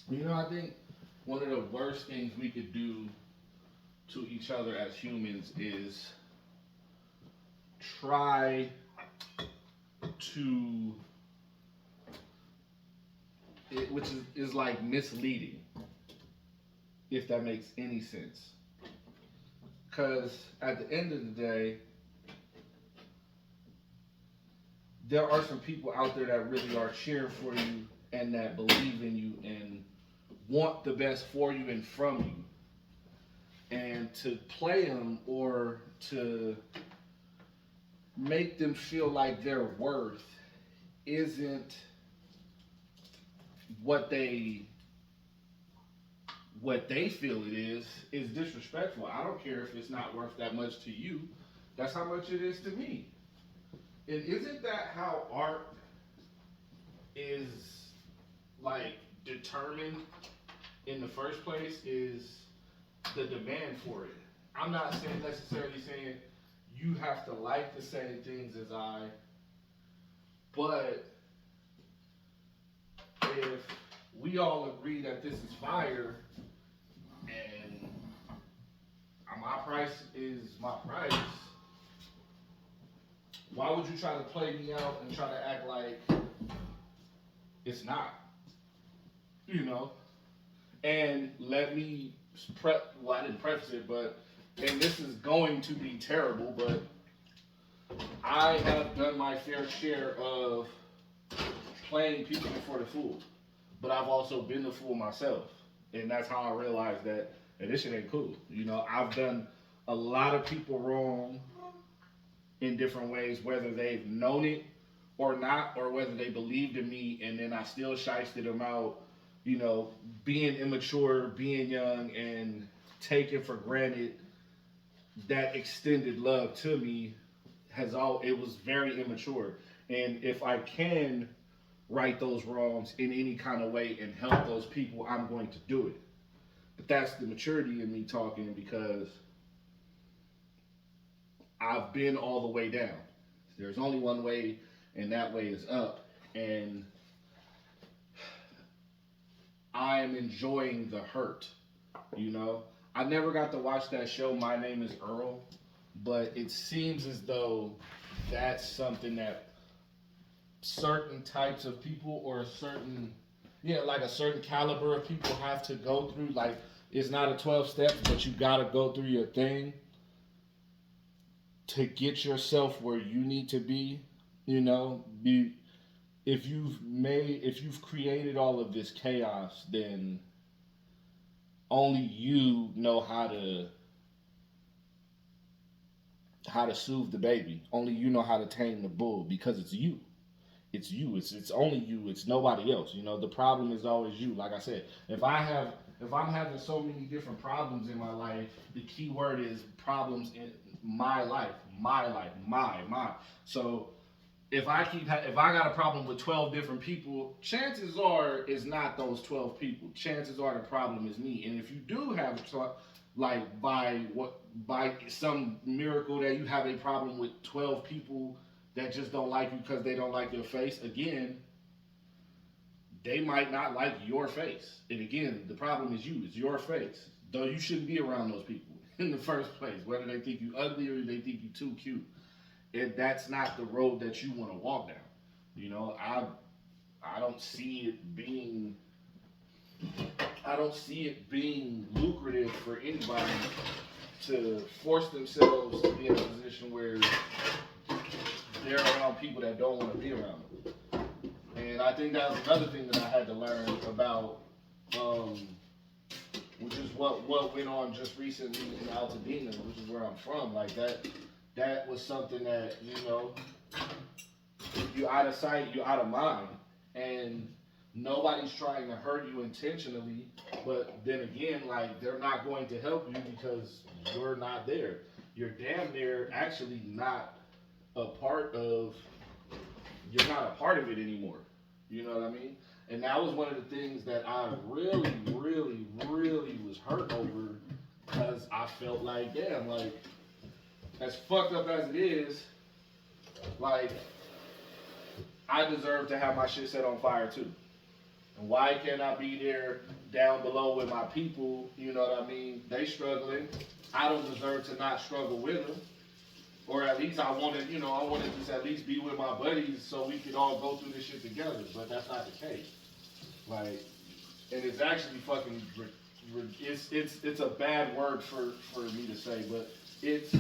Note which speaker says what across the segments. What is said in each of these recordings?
Speaker 1: I think one of the worst things we could do to each other as humans is try to, which is like misleading, if that makes any sense. Because at the end of the day, there are some people out there that really are cheering for you and that believe in you and want the best for you and from you. And to play them or to make them feel like their worth isn't what they what they feel it is disrespectful. I don't care if it's not worth that much to you. That's how much it is to me. And isn't that how art is like determined in the first place? Is the demand for it? I'm not saying necessarily saying you have to like the same things as I, but if we all agree that this is fire and my price is my price, why would you try to play me out and try to act like it's not? You know? And let me well, I didn't preface it, but, and this is going to be terrible, but I have done my fair share of playing people for the fool. But I've also been the fool myself. And that's how I realized that hey, this shit ain't cool. I've done a lot of people wrong in different ways, whether they've known it or not, or whether they believed in me and then I still shysted them out, being immature, being young, and taking for granted that extended love to me it was very immature. And if I can right those wrongs in any kind of way and help those people, I'm going to do it. But that's the maturity in me talking because I've been all the way down. There's only one way, and that way is up. And I'm enjoying the hurt, you know? I never got to watch that show, My Name is Earl, but it seems as though that's something that certain types of people or like a certain caliber of people have to go through. Like, it's not a 12 steps, but you gotta go through your thing to get yourself where you need to be, you know? If you've created all of this chaos, then only you know how to soothe the baby. Only you know how to tame the bull because it's you. It's you. It's only you. It's nobody else. The problem is always you. Like I said, if I'm having so many different problems in my life, the key word is problems in my life, my. So if I got a problem with 12 different people, chances are it's not those 12 people. Chances are the problem is me. And if you do have like by some miracle that you have a problem with 12 people that just don't like you because they don't like your face, again, they might not like your face. And again, the problem is you. It's your face. Though you shouldn't be around those people in the first place, whether they think you ugly or they think you too cute. That's not the road that you want to walk down. I don't see it being lucrative for anybody to force themselves to be in a position where they're around people that don't want to be around them. And I think that was another thing that I had to learn about, which is what went on just recently in Altadena, which is where I'm from. Like that was something that you out of sight, you out of mind, and nobody's trying to hurt you intentionally. But then again, like they're not going to help you because you're not there. You're damn near actually not a part of. You're not a part of it anymore. You know what I mean? And that was one of the things that I really, really, really was hurt over because I felt like, damn, like as fucked up as it is, like I deserve to have my shit set on fire too. And Why can't I be there down below with my people? You know what I mean? They struggling. I don't deserve to not struggle with them. Or at least I wanted, I wanted to just at least be with my buddies so we could all go through this shit together. But that's not the case. Like, and it's actually fucking, it's a bad word for me to say, but it's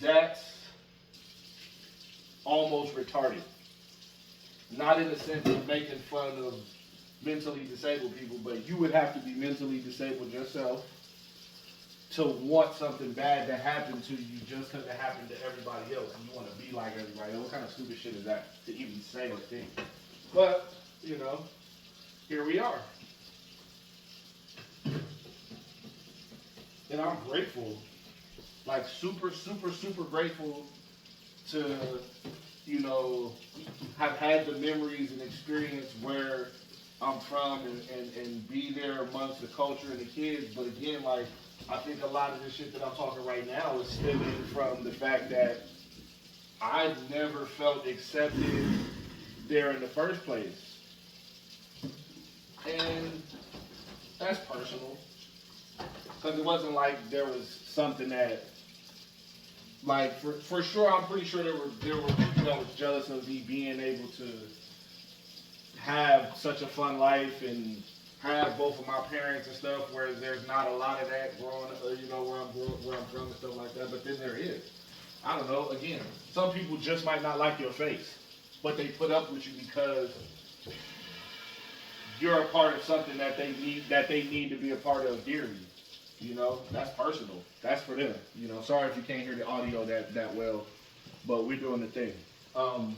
Speaker 1: that's almost retarded. Not in the sense of making fun of mentally disabled people, but you would have to be mentally disabled yourself to want something bad to happen to you just because it happened to everybody else and you want to be like everybody else. What kind of stupid shit is that to even say or think? But, here we are. And I'm grateful, like super, super, super grateful to, have had the memories and experience where I'm from and be there amongst the culture and the kids. But again, like, I think a lot of the shit that I'm talking right now is stemming from the fact that I never felt accepted there in the first place. And that's personal. Because it wasn't like there was something that, like, for sure, I'm pretty sure there were people that was jealous of me being able to have such a fun life and have both of my parents and stuff, whereas there's not a lot of that growing up, where I'm from and stuff like that. But then there is. I don't know. Again, some people just might not like your face, but they put up with you because you're a part of something that they need to be a part of dearly. That's personal. That's for them. Sorry if you can't hear the audio that well, but we're doing the thing. But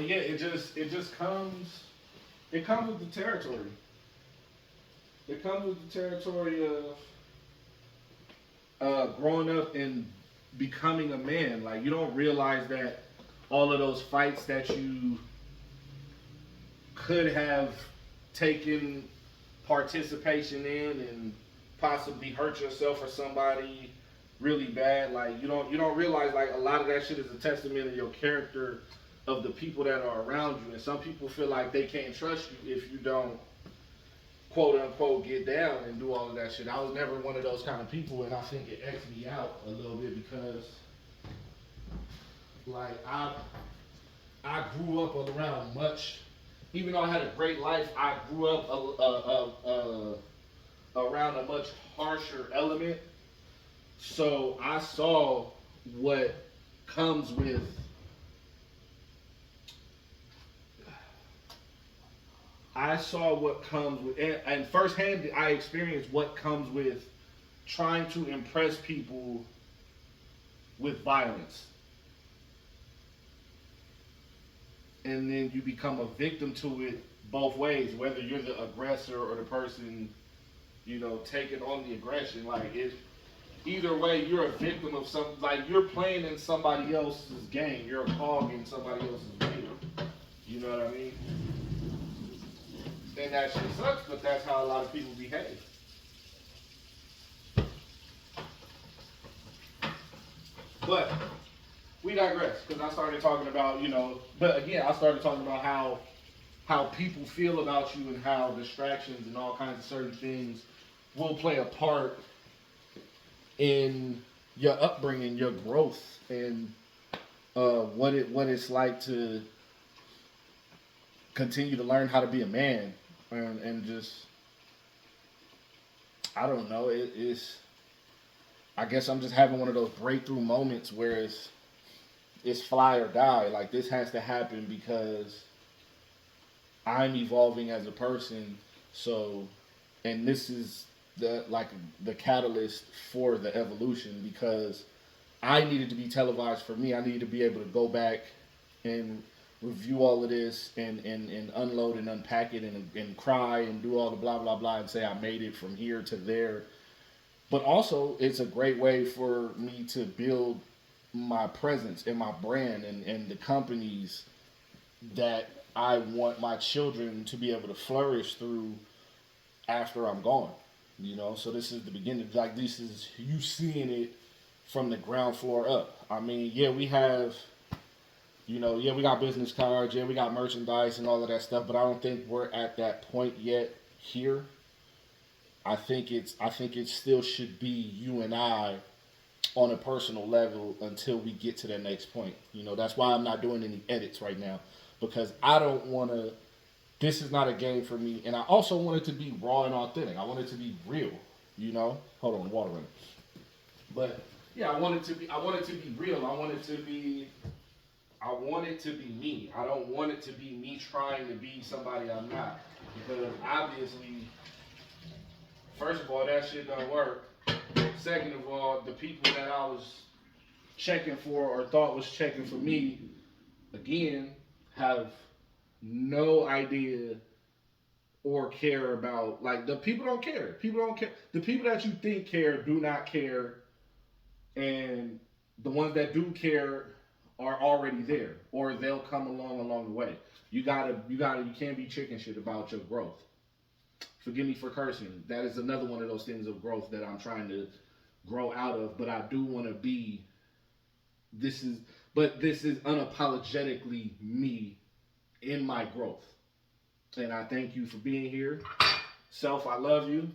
Speaker 1: yeah, it just comes. It comes with the territory. It comes with the territory of growing up and becoming a man. Like, you don't realize that all of those fights that you could have taken participation in and possibly hurt yourself or somebody really bad. Like, you don't realize, like, a lot of that shit is a testament of your character, of the people that are around you. And some people feel like they can't trust you if you don't, quote unquote, get down and do all of that shit. I was never one of those kind of people, and I think it X'd me out a little bit because, like, I grew up around much. Even though I had a great life, I grew up around a much harsher element. So I saw what comes with and firsthand I experienced what comes with trying to impress people with violence. And then you become a victim to it both ways, whether you're the aggressor or the person, taking on the aggression. Like, either way, you're a victim of something. Like, you're playing in somebody else's game. You're a cog in somebody else's game. You know what I mean? And that shit sucks, but that's how a lot of people behave. But we digress, because I started talking about, but again, I started talking about how people feel about you and how distractions and all kinds of certain things will play a part in your upbringing, your growth, and what it's like to continue to learn how to be a man, and just, I don't know, it's, I guess I'm just having one of those breakthrough moments where it's fly or die. Like, this has to happen because I'm evolving as a person. So, and this is the catalyst for the evolution, because I needed to be televised for me. I needed to be able to go back and review all of this and unload and unpack it and cry and do all the blah, blah, blah and say I made it from here to there. But also, it's a great way for me to build my presence and my brand and the companies that I want my children to be able to flourish through after I'm gone. So this is the beginning. Like, this is you seeing it from the ground floor up. I mean, yeah, we have, You know, yeah, we got business cards, yeah, we got merchandise and all of that stuff, but I don't think we're at that point yet here. I think it still should be you and I on a personal level until we get to that next point. You know, that's why I'm not doing any edits right now because I don't want to. This is not a game for me, and I also want it to be raw and authentic. I want it to be real. You know, hold on, water running. But yeah, I want it to be. I want it to be real. I want it to be. I want it to be me. I don't want it to be me trying to be somebody I'm not. Because obviously, first of all, that shit don't work. Second of all, the people that I was checking for or thought was checking for me, again, have no idea or care about, like, the people don't care. People don't care. The people that you think care do not care, and the ones that do care are already there, or they'll come along the way. You can't be chicken shit about your growth. Forgive me for cursing. That is another one of those things of growth that I'm trying to grow out of, but I do want to be. This is, but this is unapologetically me in my growth, and I thank you for being here. Self, I love you.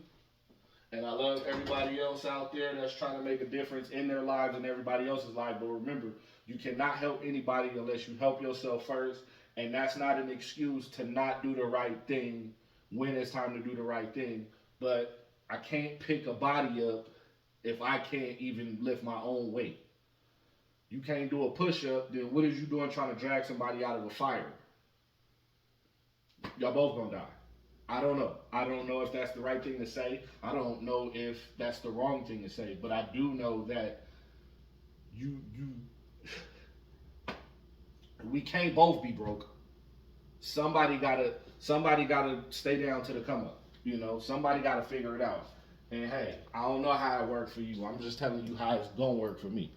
Speaker 1: And I love everybody else out there that's trying to make a difference in their lives and everybody else's life. But remember, you cannot help anybody unless you help yourself first. And that's not an excuse to not do the right thing when it's time to do the right thing. But I can't pick a body up if I can't even lift my own weight. You can't do a push up, then what is you doing trying to drag somebody out of a fire? Y'all both gonna die. I don't know. I don't know if that's the right thing to say. I don't know if that's the wrong thing to say. But I do know that you we can't both be broke. Somebody gotta stay down to the come up. You know, somebody gotta figure it out. And hey, I don't know how it worked for you. I'm just telling you how it's gonna work for me.